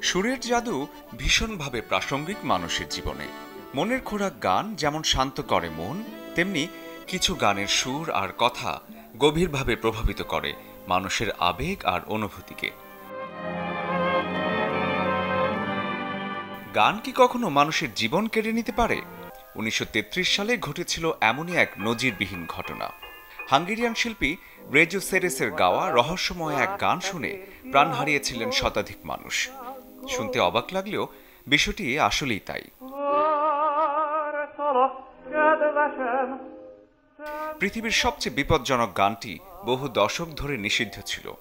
সুরের জাদু ভীষণভাবে প্রাসঙ্গিক মানুষের জীবনে। মনের খোরাক গান যেমন শান্ত করে মন, তেমনি কিছু গানের সুর আর কথা গভীরভাবে প্রভাবিত করে মানুষের আবেগ আর অনুভূতিকে। গান কি কখনো মানুষের জীবন কেড়ে নিতে পারে? ১৯৩৩ সালে ঘটেছিল এমনই এক নজিরবিহীন ঘটনা। হাঙ্গেরিয়ান শিল্পী রেজো সেরেসের গাওয়া রহস্যময় এক গান শুনে প্রাণ হারিয়েছিলেন শতাধিক মানুষ। শুনতে অবাক লাগলেও বিষয়টি আসলেই তাই। পৃথিবীর সবচেয়ে বিপজ্জনক গানটি বহু দশক ধরে নিষিদ্ধ ছিল।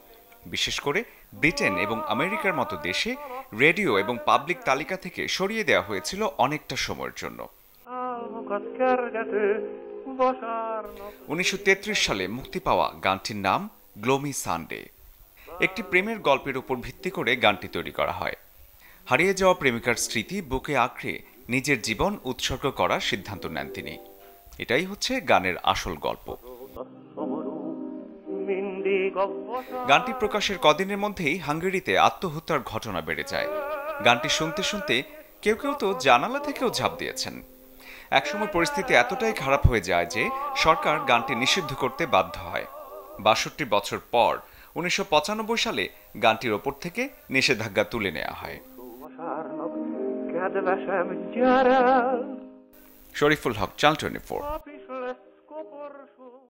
বিশেষ করে ব্রিটেন এবং আমেরিকার মতো দেশে রেডিও এবং পাবলিক তালিকা থেকে সরিয়ে দেওয়া হয়েছিল অনেকটা সময়ের জন্য। ১৯৩৩ সালে মুক্তি পাওয়া গানটির নাম গ্লোমি সানডে। একটি প্রেমের গল্পের উপর ভিত্তি করে গানটি তৈরি করা হয়। হারিয়ে যাওয়া প্রেমিকার স্মৃতি বুকে আঁকড়ে নিজের জীবন উৎসর্গ করার সিদ্ধান্ত নেন তিনি। এটাই হচ্ছে গানের আসল গল্প। গানটি প্রকাশের কদিনের মধ্যেই হাঙ্গেরিতে আত্মহত্যার ঘটনা বেড়ে যায়। গানটি শুনতে শুনতে কেউ কেউ তো জানালা থেকেও ঝাঁপ দিয়েছেন। একসময় পরিস্থিতি এতটাই খারাপ হয়ে যায় যে সরকার গানটি নিষিদ্ধ করতে বাধ্য হয়। ৬২ বছর পর ১৯৯৫ সালে গানটির ওপর থেকে নিষেধাজ্ঞা তুলে নেওয়া হয়। শরীফুল হক, চ্যানেল 24।